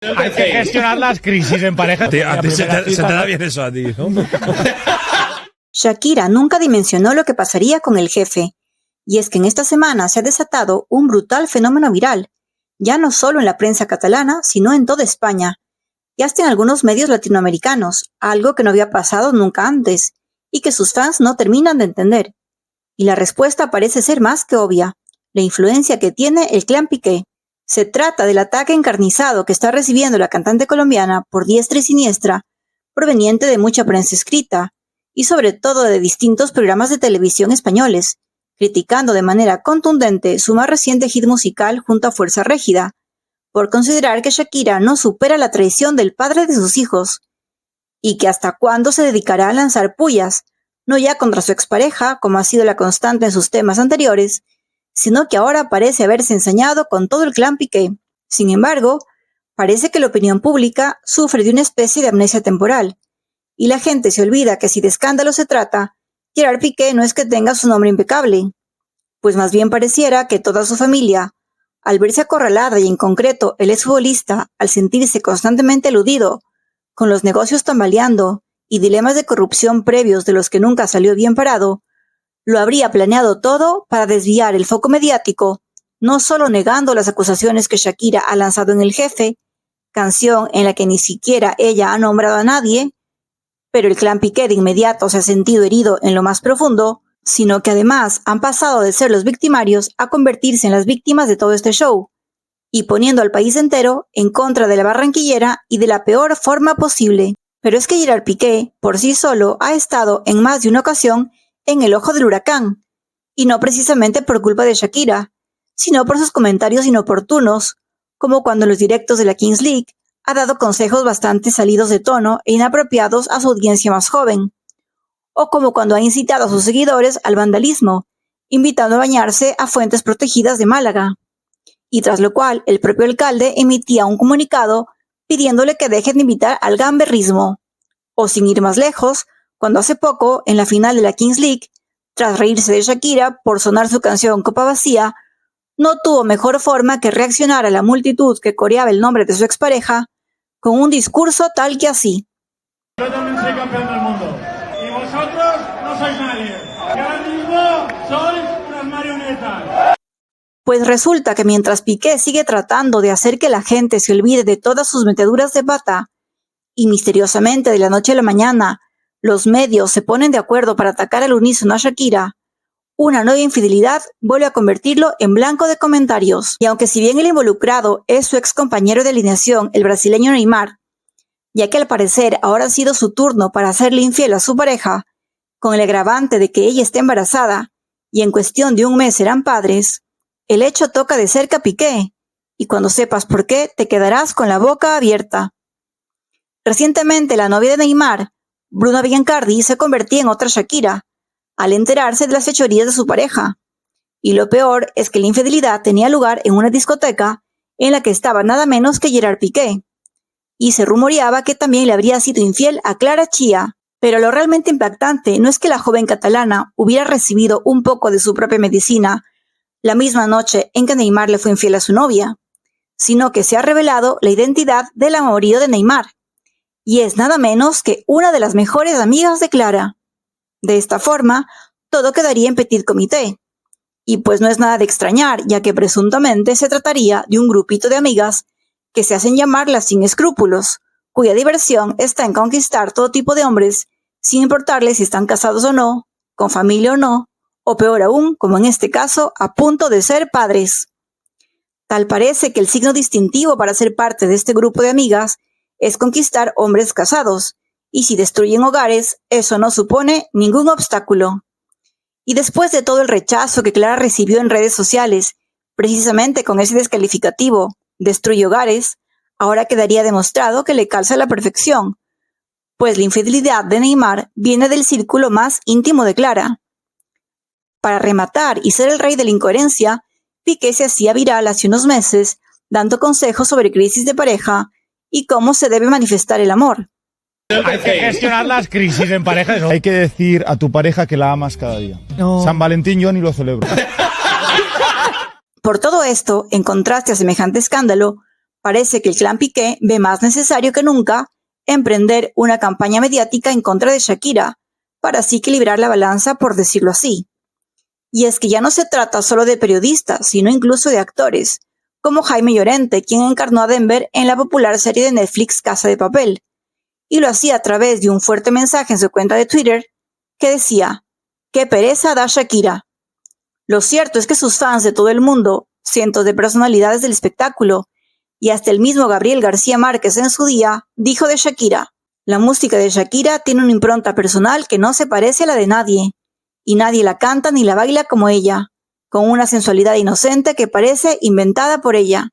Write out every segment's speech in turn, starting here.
Hay que gestionar las crisis en pareja. A ti se te da bien eso a ti, ¿no? Shakira nunca dimensionó lo que pasaría con el jefe. Y es que en esta semana se ha desatado un brutal fenómeno viral, ya no solo en la prensa catalana, sino en toda España, y hasta en algunos medios latinoamericanos, algo que no había pasado nunca antes, y que sus fans no terminan de entender. Y la respuesta parece ser más que obvia, la influencia que tiene el clan Piqué. Se trata del ataque encarnizado que está recibiendo la cantante colombiana por diestra y siniestra, proveniente de mucha prensa escrita, y sobre todo de distintos programas de televisión españoles, criticando de manera contundente su más reciente hit musical junto a Fuerza Régida, por considerar que Shakira no supera la traición del padre de sus hijos, y que hasta cuándo se dedicará a lanzar pullas, no ya contra su expareja, como ha sido la constante en sus temas anteriores, sino que ahora parece haberse ensañado con todo el clan Piqué. Sin embargo, parece que la opinión pública sufre de una especie de amnesia temporal, y la gente se olvida que si de escándalo se trata, Gerard Piqué no es que tenga su nombre impecable, pues más bien pareciera que toda su familia, al verse acorralada y en concreto el exfutbolista, al sentirse constantemente eludido, con los negocios tambaleando y dilemas de corrupción previos de los que nunca salió bien parado, lo habría planeado todo para desviar el foco mediático, no solo negando las acusaciones que Shakira ha lanzado en El Jefe, canción en la que ni siquiera ella ha nombrado a nadie, pero el clan Piqué de inmediato se ha sentido herido en lo más profundo, sino que además han pasado de ser los victimarios a convertirse en las víctimas de todo este show, y poniendo al país entero en contra de la barranquillera y de la peor forma posible. Pero es que Gerard Piqué, por sí solo, ha estado en más de una ocasión en el ojo del huracán, y no precisamente por culpa de Shakira, sino por sus comentarios inoportunos, como cuando en los directos de la Kings League ha dado consejos bastante salidos de tono e inapropiados a su audiencia más joven, o como cuando ha incitado a sus seguidores al vandalismo, invitando a bañarse a fuentes protegidas de Málaga, y tras lo cual el propio alcalde emitía un comunicado pidiéndole que deje de invitar al gamberrismo, o sin ir más lejos, cuando hace poco, en la final de la Kings League, tras reírse de Shakira por sonar su canción Copa Vacía, no tuvo mejor forma que reaccionar a la multitud que coreaba el nombre de su expareja con un discurso tal que así. Yo también soy campeón del mundo, y vosotros no sois nadie, y ahora mismo sois unas marionetas. Pues resulta que mientras Piqué sigue tratando de hacer que la gente se olvide de todas sus meteduras de pata, y misteriosamente de la noche a la mañana, los medios se ponen de acuerdo para atacar al unísono a Shakira, una nueva infidelidad vuelve a convertirlo en blanco de comentarios. Y aunque si bien el involucrado es su ex compañero de alineación, el brasileño Neymar, ya que al parecer ahora ha sido su turno para hacerle infiel a su pareja, con el agravante de que ella esté embarazada, y en cuestión de un mes serán padres, el hecho toca de cerca a Piqué, y cuando sepas por qué te quedarás con la boca abierta. Recientemente la novia de Neymar, Bruna Biancardi, se convertía en otra Shakira, al enterarse de las fechorías de su pareja. Y lo peor es que la infidelidad tenía lugar en una discoteca en la que estaba nada menos que Gerard Piqué. Y se rumoreaba que también le habría sido infiel a Clara Chía. Pero lo realmente impactante no es que la joven catalana hubiera recibido un poco de su propia medicina la misma noche en que Neymar le fue infiel a su novia, sino que se ha revelado la identidad del amorío de Neymar. Y es nada menos que una de las mejores amigas de Clara. De esta forma, todo quedaría en petit comité. Y pues no es nada de extrañar, ya que presuntamente se trataría de un grupito de amigas que se hacen llamar las sin escrúpulos, cuya diversión está en conquistar todo tipo de hombres, sin importarles si están casados o no, con familia o no, o peor aún, como en este caso, a punto de ser padres. Tal parece que el signo distintivo para ser parte de este grupo de amigas es conquistar hombres casados, y si destruyen hogares, eso no supone ningún obstáculo. Y después de todo el rechazo que Clara recibió en redes sociales, precisamente con ese descalificativo, destruye hogares, ahora quedaría demostrado que le calza a la perfección, pues la infidelidad de Neymar viene del círculo más íntimo de Clara. Para rematar y ser el rey de la incoherencia, Piqué se hacía viral hace unos meses, dando consejos sobre crisis de pareja y cómo se debe manifestar el amor. Hay que gestionar las crisis en pareja. ¿No? Hay que decir a tu pareja que la amas cada día. No. San Valentín yo ni lo celebro. Por todo esto, en contraste a semejante escándalo, Parece que el clan Piqué ve más necesario que nunca emprender una campaña mediática en contra de Shakira, para así equilibrar la balanza, por decirlo así. Y es que ya no se trata solo de periodistas, sino incluso de actores, como Jaime Llorente, quien encarnó a Denver en la popular serie de Netflix Casa de Papel, y lo hacía a través de un fuerte mensaje en su cuenta de Twitter que decía: ¡qué pereza da Shakira! Lo cierto es que sus fans de todo el mundo, cientos de personalidades del espectáculo, y hasta el mismo Gabriel García Márquez en su día, dijo de Shakira: la música de Shakira tiene una impronta personal que no se parece a la de nadie, y nadie la canta ni la baila como ella, con una sensualidad inocente que parece inventada por ella.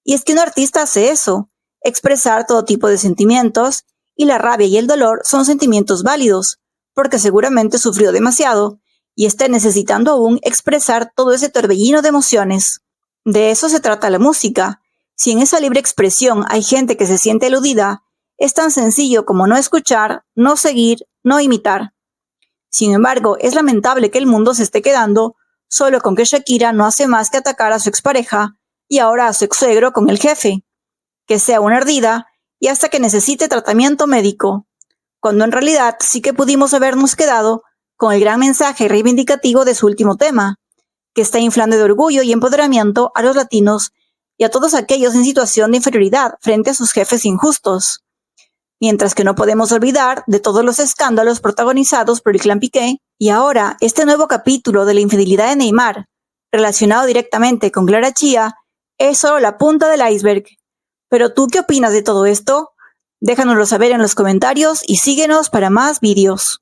Y es que un artista hace eso, expresar todo tipo de sentimientos, y la rabia y el dolor son sentimientos válidos, porque seguramente sufrió demasiado, y está necesitando aún expresar todo ese torbellino de emociones. De eso se trata la música. Si en esa libre expresión hay gente que se siente aludida, es tan sencillo como no escuchar, no seguir, no imitar. Sin embargo, es lamentable que el mundo se esté quedando solo con que Shakira no hace más que atacar a su expareja y ahora a su ex-suegro con el jefe, que sea una ardida y hasta que necesite tratamiento médico, cuando en realidad sí que pudimos habernos quedado con el gran mensaje reivindicativo de su último tema, que está inflando de orgullo y empoderamiento a los latinos y a todos aquellos en situación de inferioridad frente a sus jefes injustos. Mientras que no podemos olvidar de todos los escándalos protagonizados por el clan Piqué, y ahora este nuevo capítulo de la infidelidad de Neymar, relacionado directamente con Clara Chía, es solo la punta del iceberg. Pero ¿tú qué opinas de todo esto? Déjanoslo saber en los comentarios y síguenos para más vídeos.